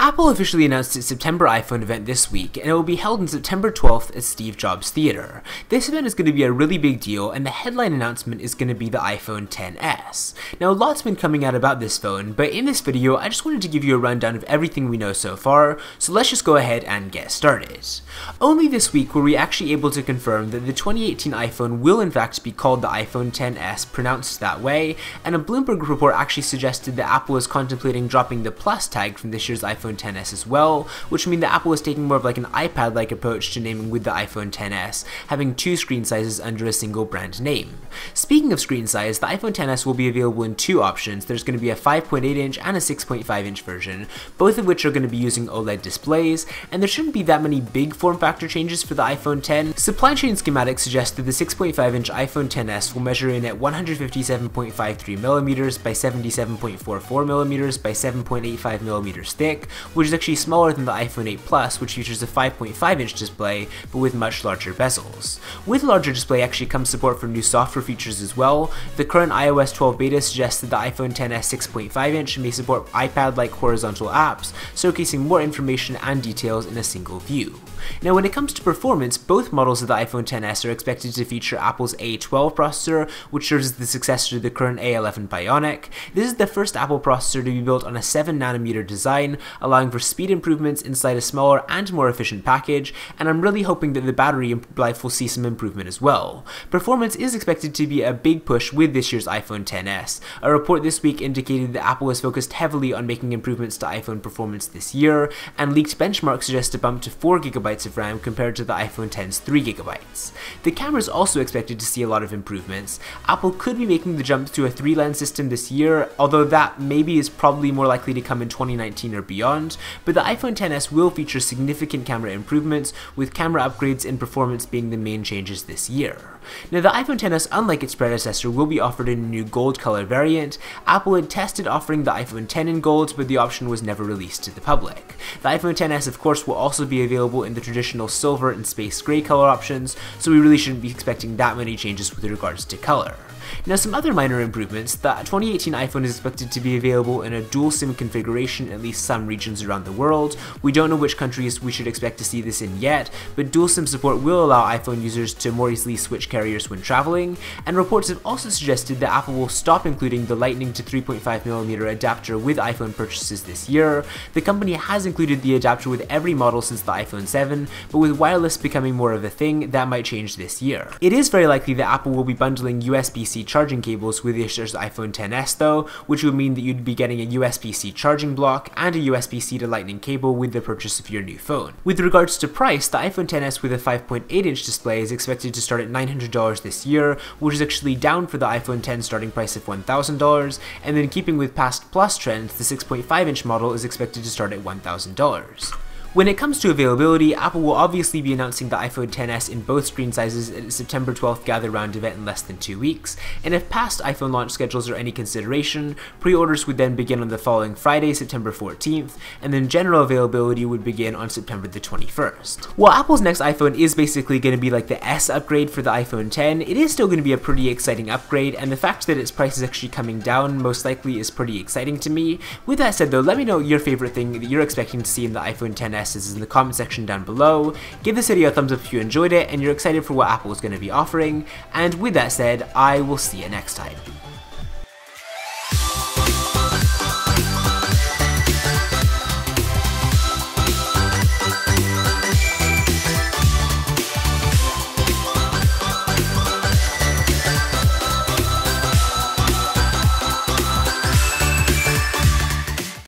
Apple officially announced its September iPhone event this week, and it will be held on September 12th at Steve Jobs Theater. This event is going to be a really big deal, and the headline announcement is going to be the iPhone XS. Now, a lot's been coming out about this phone, but in this video, I just wanted to give you a rundown of everything we know so far, so let's just go ahead and get started. Only this week were we actually able to confirm that the 2018 iPhone will in fact be called the iPhone XS, pronounced that way, and a Bloomberg report actually suggested that Apple is contemplating dropping the plus tag from this year's iPhone XS as well, which would mean that Apple is taking more of like an iPad-like approach to naming with the iPhone XS, having two screen sizes under a single brand name. Speaking of screen size, the iPhone XS will be available in two options. There's going to be a 5.8-inch and a 6.5-inch version, both of which are going to be using OLED displays, and there shouldn't be that many big form factor changes for the iPhone X. Supply chain schematics suggest that the 6.5-inch iPhone XS will measure in at 157.53mm by 77.44mm by 7.85mm thick, which is actually smaller than the iPhone 8 Plus, which features a 5.5-inch display, but with much larger bezels. With larger display actually comes support for new software features as well. The current iOS 12 beta suggests that the iPhone XS 6.5-inch may support iPad-like horizontal apps, showcasing more information and details in a single view. Now, when it comes to performance, both models of the iPhone XS are expected to feature Apple's A12 processor, which serves as the successor to the current A11 Bionic. This is the first Apple processor to be built on a 7nm design, allowing for speed improvements inside a smaller and more efficient package, and I'm really hoping that the battery life will see some improvement as well. Performance is expected to be a big push with this year's iPhone XS. A report this week indicated that Apple has focused heavily on making improvements to iPhone performance this year, and leaked benchmarks suggest a bump to 4GB of RAM compared to the iPhone X's 3GB. The camera is also expected to see a lot of improvements. Apple could be making the jump to a 3-lens system this year, although that maybe is probably more likely to come in 2019 or beyond, but the iPhone XS will feature significant camera improvements, with camera upgrades and performance being the main changes this year. Now, the iPhone XS, unlike its predecessor, will be offered in a new gold color variant. Apple had tested offering the iPhone X in gold, but the option was never released to the public. The iPhone XS, of course, will also be available in the traditional silver and space gray color options, so we really shouldn't be expecting that many changes with regards to color. Now, some other minor improvements. The 2018 iPhone is expected to be available in a dual SIM configuration in at least some regions around the world. We don't know which countries we should expect to see this in yet, but dual SIM support will allow iPhone users to more easily switch carriers when traveling, and reports have also suggested that Apple will stop including the Lightning to 3.5mm adapter with iPhone purchases this year. The company has included the adapter with every model since the iPhone 7, but with wireless becoming more of a thing, that might change this year. It is very likely that Apple will be bundling USB-C charging cables with this year's iPhone XS though, which would mean that you'd be getting a USB-C charging block and a USB-C to Lightning cable with the purchase of your new phone. With regards to price, the iPhone XS with a 5.8-inch display is expected to start at $900 this year, which is actually down for the iPhone X starting price of $1,000, and then keeping with past Plus trends, the 6.5-inch model is expected to start at $1,000. When it comes to availability, Apple will obviously be announcing the iPhone XS in both screen sizes at its September 12th Gather Round event in less than 2 weeks, and if past iPhone launch schedules are any consideration, pre-orders would then begin on the following Friday, September 14th, and then general availability would begin on September the 21st. While Apple's next iPhone is basically going to be like the S upgrade for the iPhone X, it is still going to be a pretty exciting upgrade, and the fact that its price is actually coming down most likely is pretty exciting to me. With that said though, let me know your favorite thing that you're expecting to see in the iPhone XS is in the comment section down below. Give this video a thumbs up if you enjoyed it and you're excited for what Apple is going to be offering, and with that said, I will see you next time.